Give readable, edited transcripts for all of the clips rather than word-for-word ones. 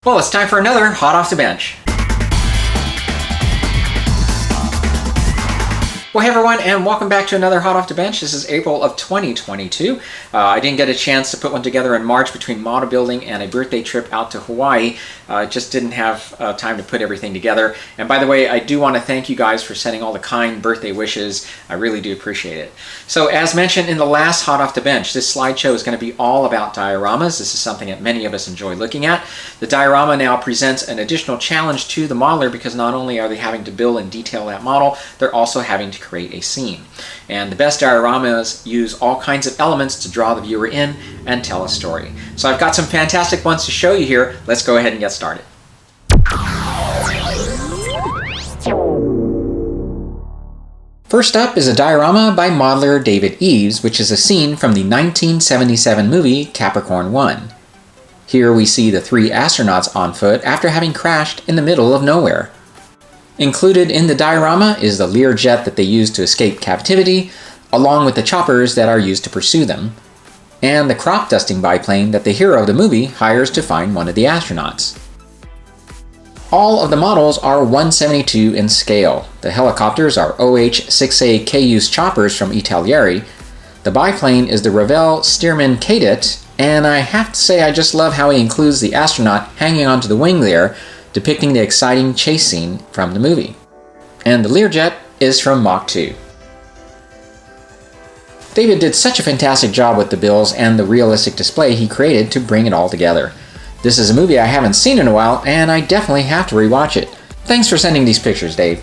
Well, it's time for another Hot Off the Bench. Well, hey everyone, and welcome back to another Hot Off the Bench. This is April of 2022. I didn't get a chance to put one together in March between model building and a birthday trip out to Hawaii. Just didn't have time to put everything together. And by the way, I do want to thank you guys for sending all the kind birthday wishes. I really do appreciate it. So as mentioned in the last Hot Off the Bench, this slideshow is going to be all about dioramas. This is something that many of us enjoy looking at. The diorama now presents an additional challenge to the modeler because not only are they having to build and detail that model, they're also having to create a scene. And the best dioramas use all kinds of elements to draw the viewer in and tell a story. So I've got some fantastic ones to show you here. Let's go ahead and get started. First up is a diorama by modeler David Eves, which is a scene from the 1977 movie Capricorn 1. Here we see the three astronauts on foot after having crashed in the middle of nowhere. Included in the diorama is the Learjet that they use to escape captivity, along with the choppers that are used to pursue them, and the crop dusting biplane that the hero of the movie hires to find one of the astronauts. All of the models are 1/72 in scale. The helicopters are OH-6A Cayuse choppers from Italieri. The biplane is the Revell Stearman Cadet, and I have to say I just love how he includes the astronaut hanging onto the wing there, depicting the exciting chase scene from the movie. And the Learjet is from Mach 2. David did such a fantastic job with the bills and the realistic display he created to bring it all together. This is a movie I haven't seen in a while, and I definitely have to rewatch it. Thanks for sending these pictures, Dave.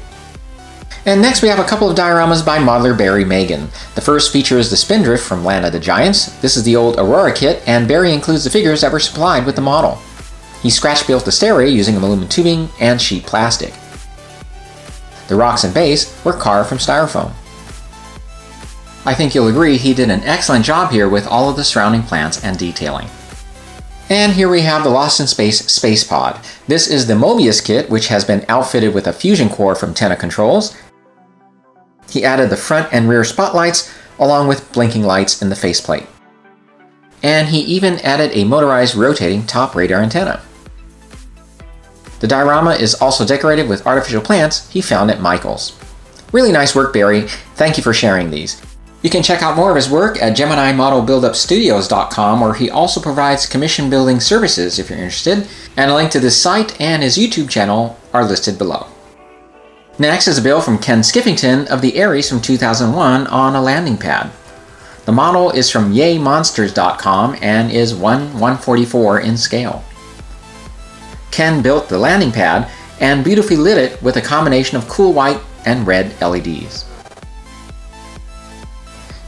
And next we have a couple of dioramas by modeler Barry Megan. The first features the Spindrift from Land of the Giants. This is the old Aurora kit, and Barry includes the figures that were supplied with the model. He scratch-built the stairway using aluminum tubing and sheet plastic. The rocks and base were carved from styrofoam. I think you'll agree he did an excellent job here with all of the surrounding plants and detailing. And here we have the Lost in Space Space Pod. This is the Mobius kit, which has been outfitted with a fusion core from Tenna Controls. He added the front and rear spotlights, along with blinking lights in the faceplate. And he even added a motorized rotating top radar antenna. The diorama is also decorated with artificial plants he found at Michael's. Really nice work, Barry. Thank you for sharing these. You can check out more of his work at GeminiModelBuildUpStudios.com, where he also provides commission building services if you're interested, and a link to this site and his YouTube channel are listed below. Next is a build from Ken Skiffington of the Ares from 2001 on a landing pad. The model is from YayMonsters.com and is 1/144 in scale. Ken built the landing pad and beautifully lit it with a combination of cool white and red LEDs.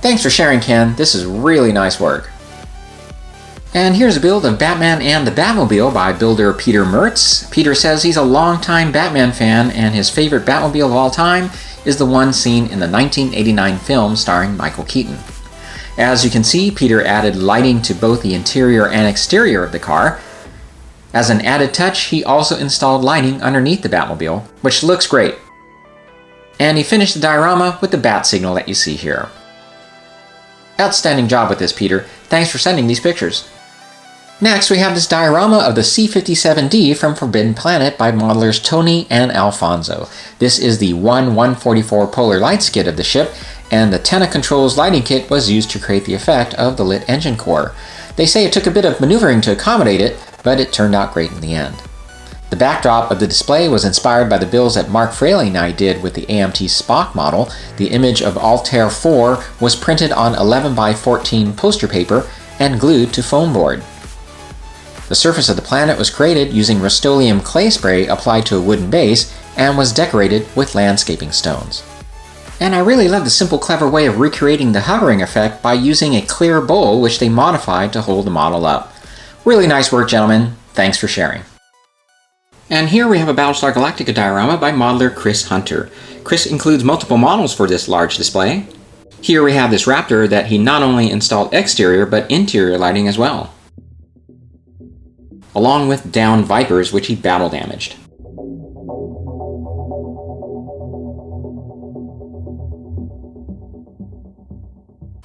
Thanks for sharing, Ken. This is really nice work. And here's a build of Batman and the Batmobile by builder Peter Mertz. Peter says he's a longtime Batman fan and his favorite Batmobile of all time is the one seen in the 1989 film starring Michael Keaton. As you can see, Peter added lighting to both the interior and exterior of the car. As an added touch, he also installed lighting underneath the Batmobile, which looks great. And he finished the diorama with the bat signal that you see here. Outstanding job with this, Peter. Thanks for sending these pictures. Next, we have this diorama of the C-57D from Forbidden Planet by modelers Tony and Alfonso. This is the 1/144 polar lights kit of the ship, and the Tenna Controls lighting kit was used to create the effect of the lit engine core. They say it took a bit of maneuvering to accommodate it, but it turned out great in the end. The backdrop of the display was inspired by the builds that Mark Fraley and I did with the AMT Spock model. The image of Altair 4 was printed on 11x14 poster paper and glued to foam board. The surface of the planet was created using Rust-Oleum clay spray applied to a wooden base and was decorated with landscaping stones. And I really love the simple, clever way of recreating the hovering effect by using a clear bowl which they modified to hold the model up. Really nice work, gentlemen. Thanks for sharing. And here we have a Battlestar Galactica diorama by modeler Chris Hunter. Chris includes multiple models for this large display. Here we have this Raptor that he not only installed exterior but interior lighting as well, along with downed Vipers which he battle damaged.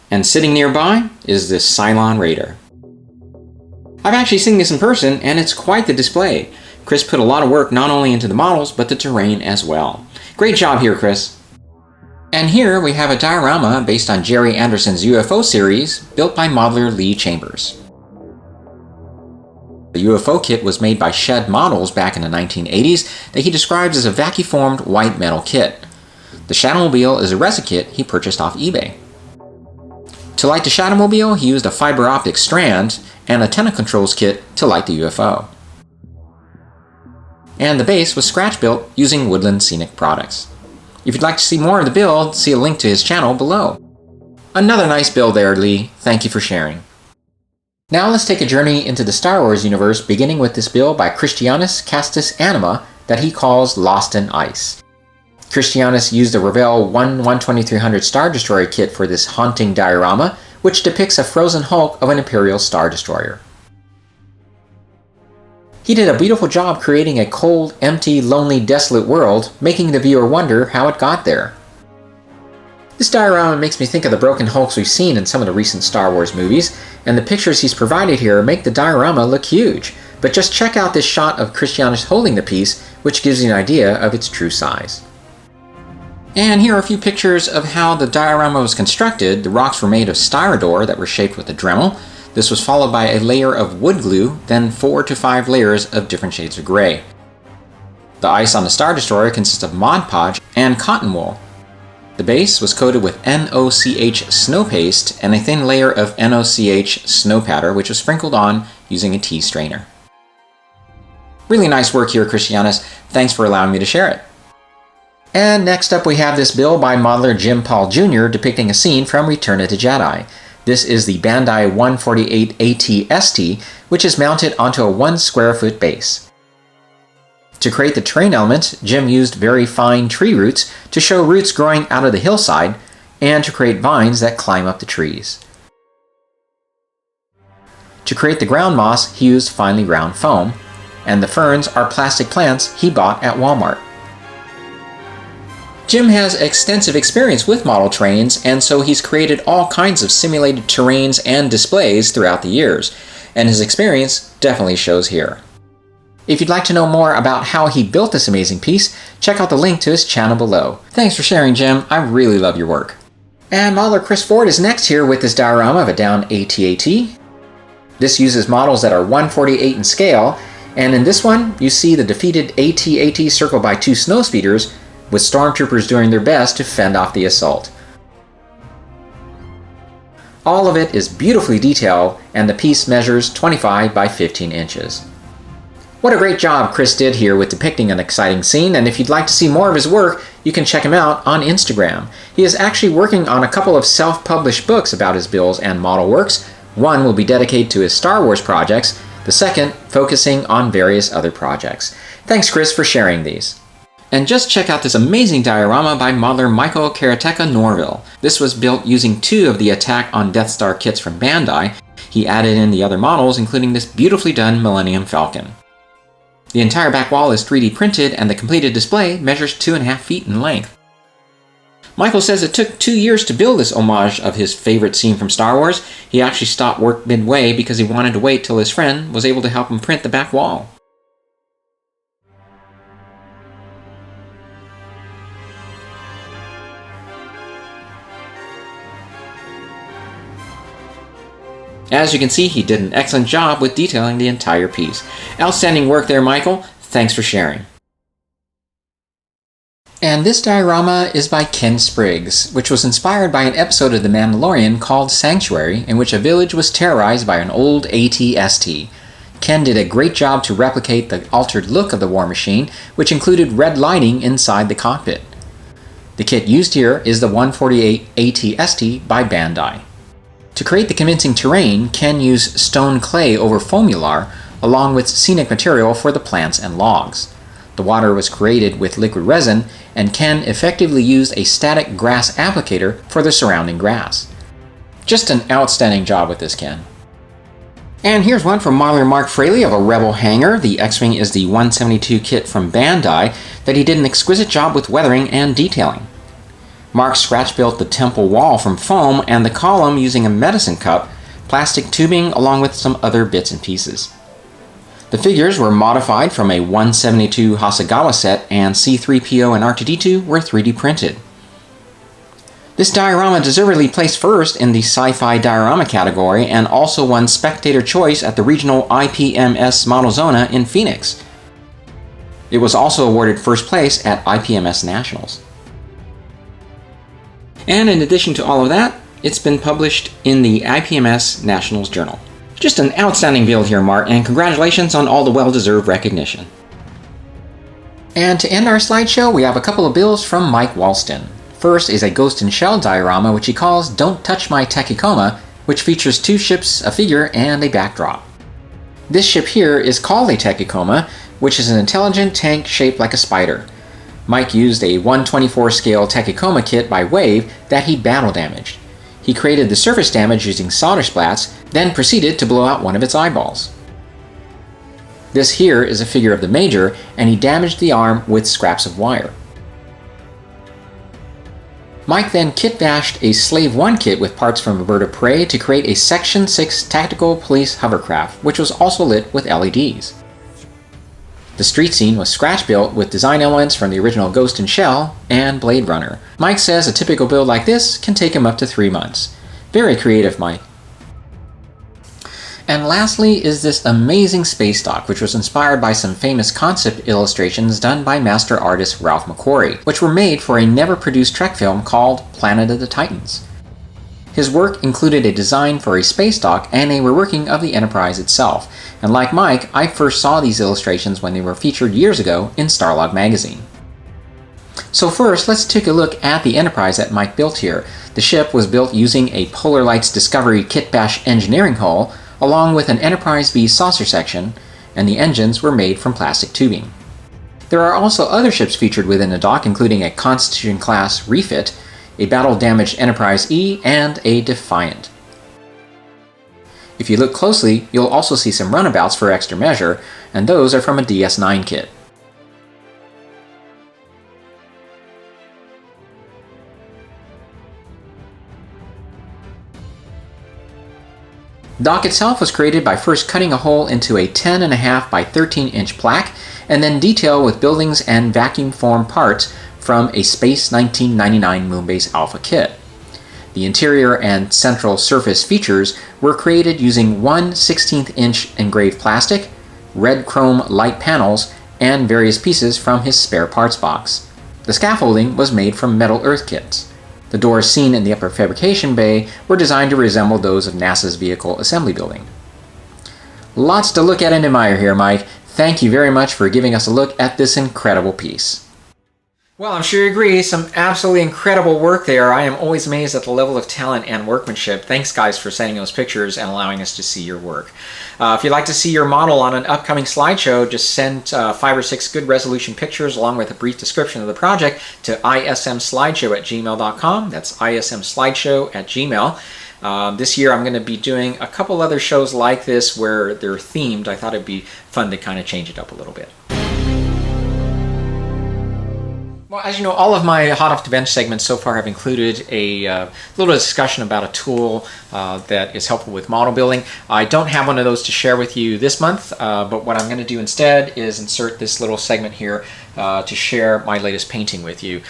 And sitting nearby is this Cylon Raider. I've actually seen this in person, and it's quite the display. Chris put a lot of work not only into the models, but the terrain as well. Great job here, Chris. And here we have a diorama based on Jerry Anderson's UFO series, built by modeler Lee Chambers. The UFO kit was made by Shed Models back in the 1980s that he describes as a vacuum-formed white metal kit. The Shadowmobile is a resin kit he purchased off eBay. To light the Shadowmobile, he used a fiber optic strand and antenna controls kit to light the UFO. And the base was scratch built using Woodland Scenic products. If you'd like to see more of the build, see a link to his channel below. Another nice build there, Lee. Thank you for sharing. Now let's take a journey into the Star Wars universe, beginning with this build by Christianus Castus Anima that he calls Lost in Ice. Christianus used a Revell 1/12300 Star Destroyer kit for this haunting diorama, which depicts a frozen hulk of an Imperial Star Destroyer. He did a beautiful job creating a cold, empty, lonely, desolate world, making the viewer wonder how it got there. This diorama makes me think of the broken hulks we've seen in some of the recent Star Wars movies, and the pictures he's provided here make the diorama look huge. But just check out this shot of Christianus holding the piece, which gives you an idea of its true size. And here are a few pictures of how the diorama was constructed. The rocks were made of styrodor that were shaped with a Dremel. This was followed by a layer of wood glue, then 4 to 5 layers of different shades of gray. The ice on the Star Destroyer consists of Mod Podge and cotton wool. The base was coated with NOCH snow paste and a thin layer of NOCH snow powder, which was sprinkled on using a tea strainer. Really nice work here, Christianus. Thanks for allowing me to share it. And next up we have this build by modeler Jim Paul Jr. depicting a scene from Return of the Jedi. This is the Bandai 148 AT-ST, which is mounted onto a 1 square foot base. To create the terrain element, Jim used very fine tree roots to show roots growing out of the hillside, and to create vines that climb up the trees. To create the ground moss, he used finely ground foam, and the ferns are plastic plants he bought at Walmart. Jim has extensive experience with model trains, and so he's created all kinds of simulated terrains and displays throughout the years, and his experience definitely shows here. If you'd like to know more about how he built this amazing piece, check out the link to his channel below. Thanks for sharing, Jim. I really love your work. And modeler Chris Ford is next here with this diorama of a downed AT-AT. This uses models that are 1/48 in scale, and in this one, you see the defeated AT-AT circled by 2 snowspeeders, with stormtroopers doing their best to fend off the assault. All of it is beautifully detailed, and the piece measures 25 by 15 inches. What a great job Chris did here with depicting an exciting scene, and if you'd like to see more of his work, you can check him out on Instagram. He is actually working on a couple of self-published books about his builds and model works. One will be dedicated to his Star Wars projects, the second focusing on various other projects. Thanks, Chris, for sharing these. And just check out this amazing diorama by modeler Michael Karateka Norville. This was built using 2 of the Attack on Death Star kits from Bandai. He added in the other models, including this beautifully done Millennium Falcon. The entire back wall is 3D printed, and the completed display measures 2.5 feet in length. Michael says it took 2 years to build this homage of his favorite scene from Star Wars. He actually stopped work midway because he wanted to wait till his friend was able to help him print the back wall. As you can see, he did an excellent job with detailing the entire piece. Outstanding work there, Michael. Thanks for sharing. And this diorama is by Ken Spriggs, which was inspired by an episode of The Mandalorian called Sanctuary, in which a village was terrorized by an old AT-ST. Ken did a great job to replicate the altered look of the war machine, which included red lighting inside the cockpit. The kit used here is the 148 AT-ST by Bandai. To create the convincing terrain, Ken used stone clay over foamular, along with scenic material for the plants and logs. The water was created with liquid resin, and Ken effectively used a static grass applicator for the surrounding grass. Just an outstanding job with this, Ken. And here's one from modeler Mark Fraley of a Rebel hangar. The X-Wing is the 172 kit from Bandai that he did an exquisite job with weathering and detailing. Mark scratch-built the temple wall from foam and the column using a medicine cup, plastic tubing along with some other bits and pieces. The figures were modified from a 172 Hasegawa set, and C-3PO and R2-D2 were 3D printed. This diorama deservedly placed first in the sci-fi diorama category and also won Spectator Choice at the regional IPMS Model Zona in Phoenix. It was also awarded first place at IPMS Nationals. And in addition to all of that, it's been published in the IPMS Nationals Journal. Just an outstanding build here, Mart, and congratulations on all the well-deserved recognition. And to end our slideshow, we have a couple of builds from Mike Walston. First is a Ghost in Shell diorama, which he calls Don't Touch My Takekoma, which features 2 ships, a figure, and a backdrop. This ship here is called a Takekoma, which is an intelligent tank shaped like a spider. Mike used a 1/24 scale Takekoma kit by Wave that he battle damaged. He created the surface damage using solder splats, then proceeded to blow out one of its eyeballs. This here is a figure of the Major, and he damaged the arm with scraps of wire. Mike then kit bashed a Slave 1 kit with parts from a bird of prey to create a Section 6 tactical police hovercraft, which was also lit with LEDs. The street scene was scratch built with design elements from the original Ghost in Shell and Blade Runner. Mike says a typical build like this can take him up to 3 months. Very creative, Mike. And lastly is this amazing space dock, which was inspired by some famous concept illustrations done by master artist Ralph McQuarrie, which were made for a never-produced Trek film called Planet of the Titans. His work included a design for a space dock and a reworking of the Enterprise itself, and like Mike, I first saw these illustrations when they were featured years ago in Starlog magazine. So first, let's take a look at the Enterprise that Mike built here. The ship was built using a Polar Lights Discovery kit bash engineering hull, along with an Enterprise B saucer section, and the engines were made from plastic tubing. There are also other ships featured within the dock, including a Constitution-class refit, a battle-damaged Enterprise E, and a Defiant. If you look closely, you'll also see some runabouts for extra measure, and those are from a DS9 kit. The dock itself was created by first cutting a hole into a 10.5 by 13 inch plaque, and then detail with buildings and vacuum form parts from a Space 1999 Moonbase Alpha kit. The interior and central surface features were created using 1/16 inch engraved plastic, red chrome light panels, and various pieces from his spare parts box. The scaffolding was made from metal earth kits. The doors seen in the upper fabrication bay were designed to resemble those of NASA's Vehicle Assembly Building. Lots to look at and admire here, Mike. Thank you very much for giving us a look at this incredible piece. Well, I'm sure you agree, some absolutely incredible work there. I am always amazed at the level of talent and workmanship. Thanks, guys, for sending those pictures and allowing us to see your work. If you'd like to see your model on an upcoming slideshow, just send 5 or 6 good resolution pictures along with a brief description of the project to ismslideshow@gmail.com. That's ismslideshow@gmail. This year I'm going to be doing a couple other shows like this where they're themed. I thought it'd be fun to kind of change it up a little bit. Well, as you know, all of my Hot Off the Bench segments so far have included a little discussion about a tool that is helpful with model building. I don't have one of those to share with you this month, but what I'm going to do instead is insert this little segment here to share my latest painting with you.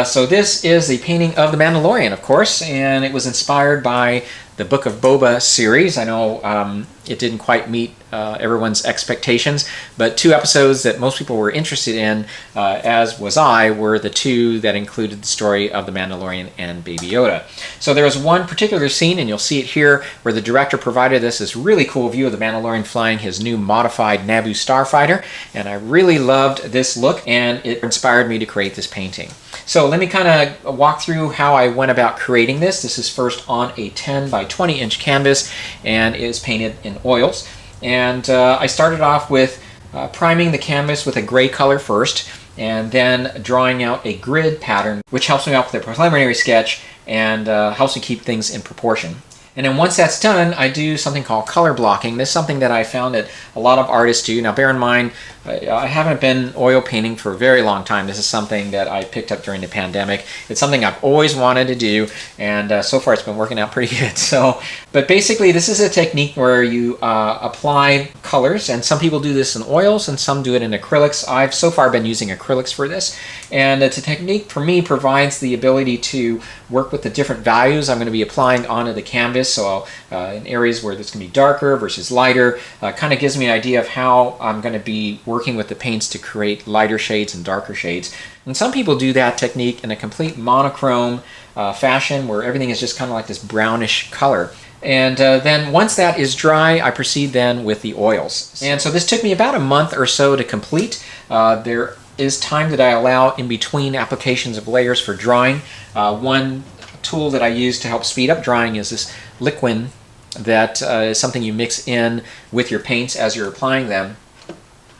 So this is a painting of the Mandalorian, of course, and it was inspired by the Book of Boba series. I know it didn't quite meet everyone's expectations, but 2 episodes that most people were interested in, as was I, were the 2 that included the story of the Mandalorian and Baby Yoda. So there was one particular scene, and you'll see it here, where the director provided us this really cool view of the Mandalorian flying his new modified Naboo starfighter, and I really loved this look, and it inspired me to create this painting. So let me kind of walk through how I went about creating this. This is first on a 10 by 20 inch canvas and is painted in oils. And I started off with priming the canvas with a gray color first, and then drawing out a grid pattern, which helps me out with a preliminary sketch and helps me keep things in proportion. And then once that's done, I do something called color blocking. This is something that I found that a lot of artists do. Now bear in mind, I haven't been oil painting for a very long time. This is something that I picked up during the pandemic. It's something I've always wanted to do, and so far it's been working out pretty good. So But basically, this is a technique where you apply colors, and some people do this in oils and some do it in acrylics. I've so far been using acrylics for this, and it's a technique for me provides the ability to work with the different values I'm going to be applying onto the canvas. So in areas where it's going to be darker versus lighter, kind of gives me an idea of how I'm going to be working with the paints to create lighter shades and darker shades. And some people do that technique in a complete monochrome fashion where everything is just kind of like this brownish color. And then once that is dry, I proceed then with the oils. And so this took me about a month or so to complete. There is time that I allow in between applications of layers for drying. One tool that I use to help speed up drying is this liquid that is something you mix in with your paints as you're applying them.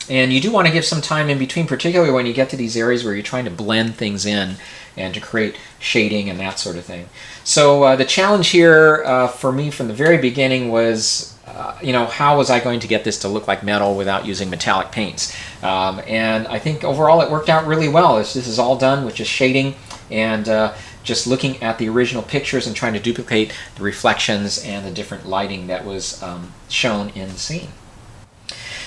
And you do want to give some time in between, particularly when you get to these areas where you're trying to blend things in and to create shading and that sort of thing. So the challenge here for me from the very beginning was, how was I going to get this to look like metal without using metallic paints? And I think overall it worked out really well. This is all done with just shading and just looking at the original pictures and trying to duplicate the reflections and the different lighting that was shown in the scene.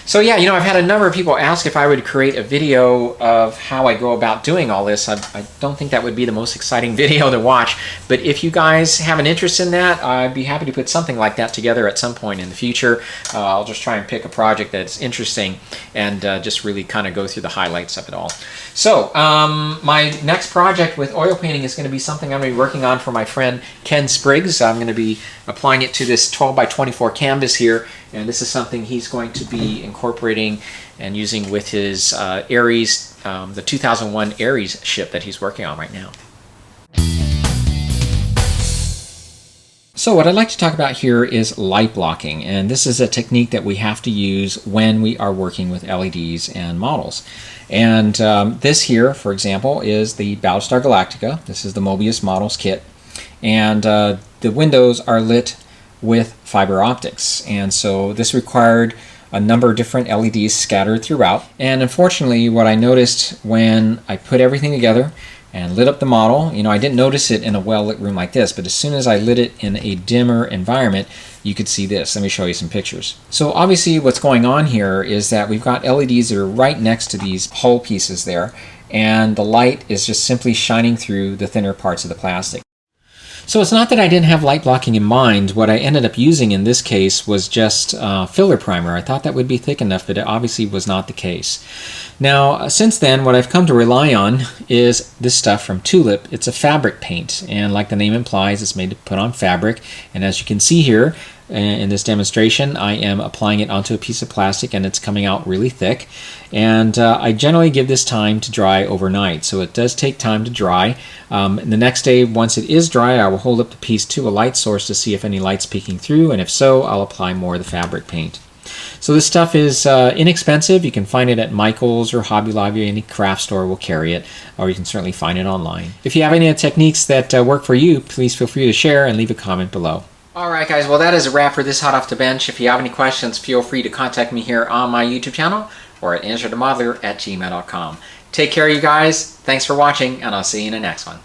So yeah, I've had a number of people ask if I would create a video of how I go about doing all this. I don't think that would be the most exciting video to watch, but if you guys have an interest in that, I'd be happy to put something like that together at some point in the future. I'll just try and pick a project that's interesting and just really kind of go through the highlights of it all. So my next project with oil painting is going to be something I'm going to be working on for my friend Ken Spriggs. I'm going to be applying it to this 12 by 24 canvas here, and this is something he's going to be incorporating and using with his Aries, the 2001 Aries ship that he's working on right now. So what I'd like to talk about here is light blocking, and this is a technique that we have to use when we are working with LEDs and models. And this here, for example, is the Battlestar Galactica. This is the Mobius Models kit, and the windows are lit with fiber optics, and so this required a number of different LEDs scattered throughout. And unfortunately, what I noticed when I put everything together and lit up the model, I didn't notice it in a well-lit room like this, but as soon as I lit it in a dimmer environment, you could see this. Let me show you some pictures. So obviously what's going on here is that we've got LEDs that are right next to these hull pieces there, and the light is just simply shining through the thinner parts of the plastic. So it's not that I didn't have light blocking in mind. What I ended up using in this case was just filler primer. I thought that would be thick enough, but it obviously was not the case. Now, since then, what I've come to rely on is this stuff from Tulip. It's a fabric paint, and like the name implies, it's made to put on fabric. And as you can see here, in this demonstration, I am applying it onto a piece of plastic, and it's coming out really thick. And I generally give this time to dry overnight, so it does take time to dry. The next day, once it is dry, I will hold up the piece to a light source to see if any light's peeking through, and if so, I'll apply more of the fabric paint. So this stuff is inexpensive. You can find it at Michael's or Hobby Lobby. Any craft store will carry it, or you can certainly find it online. If you have any techniques that work for you, please feel free to share and leave a comment below. Alright guys, well that is a wrap for this Hot Off the Bench. If you have any questions, feel free to contact me here on my YouTube channel or at answerthemodeler@gmail.com. Take care you guys, thanks for watching, and I'll see you in the next one.